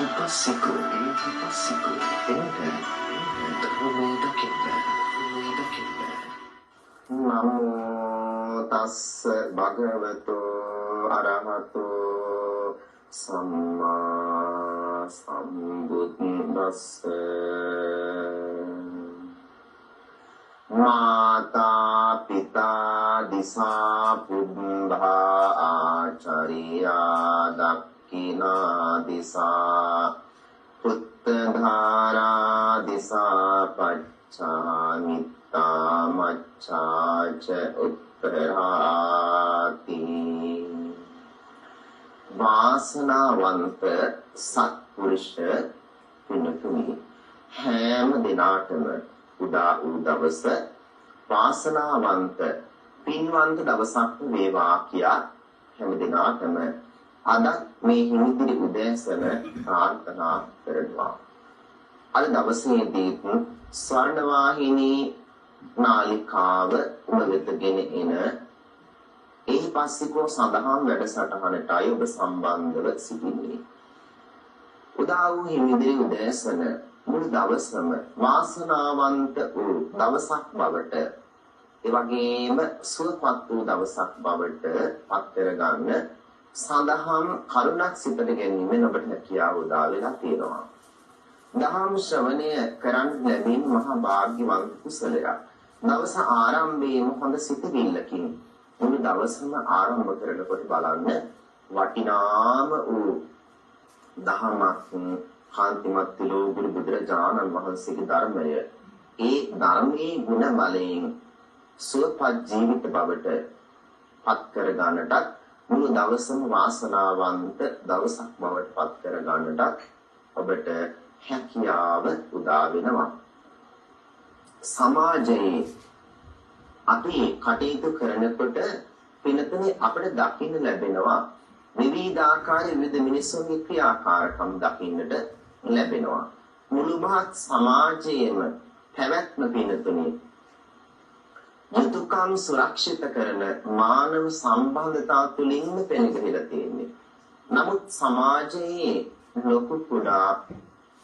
Pasiku, ente, Namo tassa bhagavato arahato samma sambuddhassa Mata pita disa buddha acharya dakkina disa puttadhara disa pacchamitta maccaca uttarati වාසනාවන්ත සත්පුරුෂ පින්තුනි හැම දිනාටම උදා වූ දවස වාසනාවන්ත පින්වන්ත දවසක් වේවා කියා හැම දිනාටම අද මේ හිමිදිරි උදෑසන ප්‍රාර්ථනා කරනවා. අද දවසේදී ස්වර්ණවාහිනී නාලිකාව ඔබ වෙතගෙන එන එහි පස්සිකෝ සඳහන් වැඩසටහනටයි ඔබ සම්බන්ධව සිටින්නේ. උදා වූ හිමිදිරි උදෑසන මුළු දවසම වාසනාවන්ත වූ දවසක් බවට ඒ වගේම සුවපත් වූ දවසක් බවට පත් කරගන්න සඳහන් කරුණක් සිතට ගැනීමෙන් ඔබට හැකියාව උදා වෙලා තියෙනවා. දහම් ශ්‍රවණය කරන්න ලැබීම මහා භාග්‍යවන්ත කුසලයක්. දවස ආරම්භයේම හොඳ සිතවිල්ලකින් මුළු දවසම ආරම්භ කරනකොට බලන්න වටිනාම වූ දහමක් කාන්තිමත් ලෝකුරු බුදුරජාණන් වහන්සේගේ ධර්මය ඒ ධර්මයේ ගුණ බලයෙන් සුවපත් ජීවිත බවට පත් කර ගන්නටත් මුළු දවසම වාසනාවන්ත දවසක් බවට පත් කර ගන්නටත් ඔබට හැකියාව උදා වෙනවා. සමාජයේ අපි කටයුතු කරනකොට පිනතුනේ අපිට දකින්න ලැබෙනවා විවිධාකාර විවිධ මිනිසුන්ගේ ක්‍රියාකාරකම් දකින්නට ලැබෙනවා. මුළු මහත් සමාජයේම පැවැත්ම පිනතුනේ යුතුයකම් සුරක්ෂිත කරන මානව සම්බන්ධතා තුලින්ම පෙළගිරලා තියෙන්නේ. නමුත් සමාජයේ ලොකු කුඩා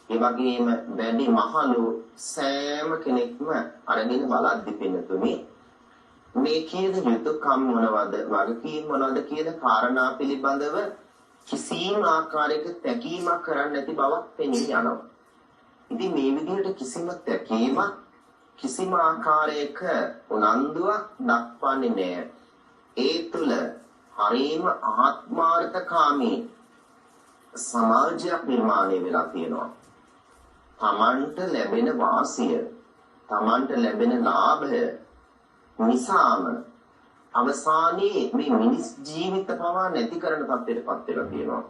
ඒ වගේම වැඩි මහලු සෑම කෙනෙක්ම අරගෙන බලද්දි පිනතුනේ මේ කියන යුතුයකම් මොනවද වගකීම් මොනවද කියන කාරණා පිළිබඳව කිසිම ආකාරයක තැකීමක් කරන්න නැති බවක් පෙනී යනවා. ඉතින් මේ විදිහට කිසිම තැකීමක් කිසිම ආකාරයක උනන්දුවක් දක්වන්නේ නැහැ. ඒ තුල හරීම ආත්මාර්ථකාමී සමාජයක් නිර්මාණය වෙලා තියෙනවා. තමන්ට ලැබෙන වාසිය, තමන්ට ලැබෙන ලාභය නිසාම අවසානයේ මේ මිනිස් ජීවිත පවා නැති කරන තත්ත්වයටපත් වෙලා තියෙනවා.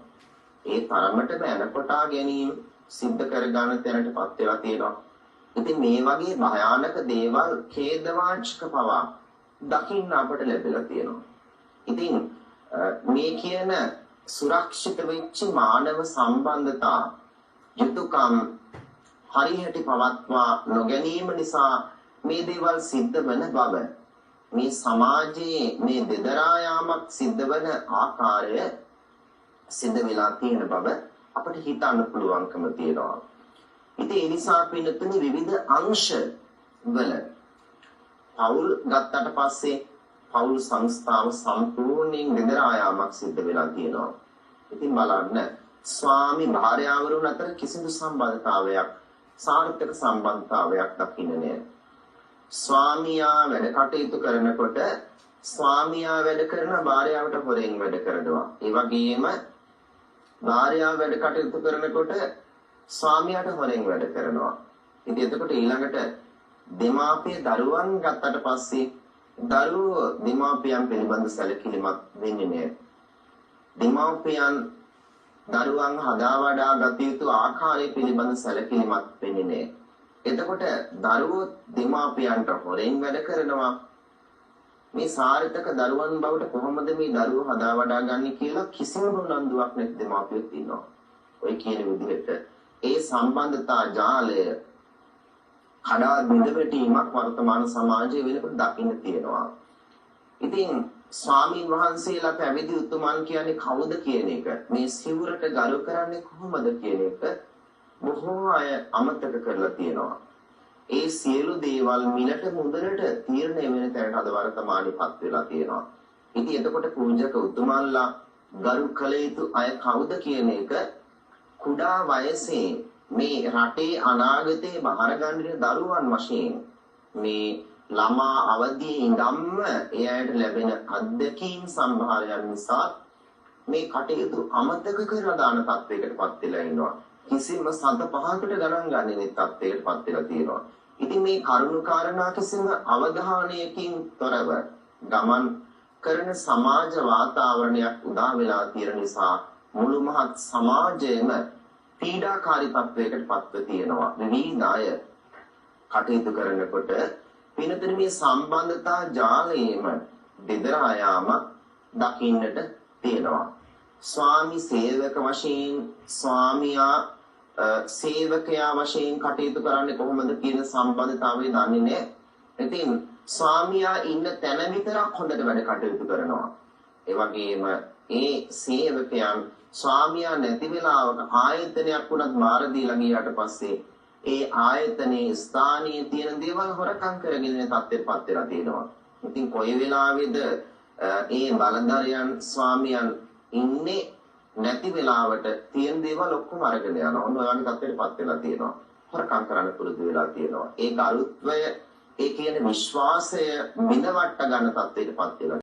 ඒ තරමටම අනකොටා ගැනීම සිද්ධ කරගන්න තැනටපත් වෙලා තියෙනවා. ඉතින් මේ වගේ භයානක දේවල් ඛේදවාචක පවා දකින්න අපට ලැබිලා තියෙනවා. ඉතින් මේ කියන සුරක්ෂිත වෙච්ච මානව සම්බන්ධතා යුතුයකම් හරියට පවත්වා නොගැනීම නිසා මේ දේවල් සිද්ධ වෙන බව මේ සමාජයේ මේ දෙදරා යාමක් සිද්ධ වෙන ආකාරය සිද්ධ වෙලා තියෙන බව අපිට හිතන්න පුළුවන්කම තියෙනවා. ඉතින් ඒ නිසා පින්නතුනි විවිධ අංශ වල පෞල් ගත්තට පස්සේ පෞල් සංස්ථාව සම්පූර්ණයෙන් දෙදරා යාමක් සිද්ධ වෙලා තියෙනවා. ඉතින් බලන්න ස්වාමි භාර්යාවරුන් අතර කිසිදු සම්බන්ධතාවයක් සාර්ථක සම්බන්ධතාවයක් දකින්නේ නැහැ. ස්වාමියා වැඩ කටයුතු කරනකොට ස්වාමියා වැඩ කරන භාර්යාවට හොරෙන් වැඩ කරනවා. ඒ වගේම භාර්යාව වැඩ කටයුතු කරනකොට ස්වාමියාට හොරෙන් වැඩ කරනවා. ඉතින් එතකොට ඊළඟට දෙමාපිය දරුවන් ගත්තට පස්සේ දරුවෝ දෙමාපියන් පිළිබඳ සැලකිලිමත් වෙන්නේ නැහැ. දෙමාපියන් දරුවන් හදා වඩා ගත යුතු ආකාරය පිළිබඳ සැලකිලිමත් වෙන්නේ නැහැ. එතකොට දරුවෝ දෙමාපියන්ට හොරෙන් වැඩ කරනවා. මේ සාර්ථක දරුවන් බවට කොහොමද මේ දරුවෝ හදා වඩා ගන්නේ කියලා කිසිම උනන්දුවක් නැති දෙමාපියෝ ඉන්නවා. ඔය කියන විදිහට ඒ සම්බන්ධතා ජාලය කඩා බිඳ වැටීමක් වර්තමාන සමාජයේ වෙනකොට දකින්න තියෙනවා. ඉතින් ස්වාමීන් වහන්සේලා පැවිදි උතුමන් කියන්නේ කවුද කියන එක, මේ සිවුරට ගරු කරන්නේ කොහොමද කියන එක බොහෝ අය අමතක කරලා තියෙනවා. ඒ සියලු දේවල් මිලට මුදලට තීරණය වෙන තැනට අද වර්තමානයේපත් වෙලා තියෙනවා. ඉතින් එතකොට පූජක උතුමන්ලා ගරු කළ යුතු අය කවුද කියන එක කුඩා වයසේ මේ රටේ අනාගතේ බාර ගන්න දරුවන් වශයෙන් මේ ළමා අවදියේ ඉඳන්ම එයාට ලැබෙන අත්දැකීම් සම්භාරයන් නිසා මේ කටයුතු අමතක කරලා දාන තත්වයකටපත් වෙලා ඉන්නවා. කිසිම සත පහකට ගණන් ගන්නේ නැති තත්වයකටපත් වෙලා තියෙනවා. ඉතින් මේ කරුණු කාරණා කිසිම අවධානයකින් තොරව ගමන් කරන සමාජ වාතාවරණයක් උදා වෙලා තියෙන නිසා මුළු මහත් සමාජයේම පීඩාකාරී තත්වයකටපත් තියෙනවා. විවිධ අය කටයුතු කරනකොට වෙනතර මේ සම්බන්ධතා ජාලයේම බෙදරා යාම දකින්නට තියෙනවා. ස්වාමි සේවක වශයෙන් ස්වාමියා සේවකයා වශයෙන් කටයුතු කරන්නේ කොහොමද කියන සම්බන්ධතාවය දන්නේ නැහැ. ඉතින් ස්වාමියා ඉන්න තැන විතරක් හොඳට වැඩ කටයුතු කරනවා. ඒ වගේම ඒ සේවකයන් ස්වාමියා නැති වෙලාවක ආයතනයක් වුණත් බාර දීලා ගියාට පස්සේ ඒ ආයතනයේ ස්ථානීය තියෙන දේවල් හොරකම් කරගෙන ඉන්න තත්ත්වෙටපත් වෙලා තියෙනවා. ඉතින් කොයි වෙලාවෙද ඒ බලධරයන් ස්වාමියන් ඉන්නේ නැති වෙලාවට තියෙන දේවල් ඔක්කොම අරගෙන යනවා. ඔන්න ඔය වගේ තත්ත්වෙටපත් වෙලා තියෙනවා. හොරකම් කරන්න පුරුදු වෙලා තියෙනවා. ඒ කරුත්වය ඒ කියන්නේ විශ්වාසය බිඳවට ගන්න තත්ත්වෙටපත් වෙලා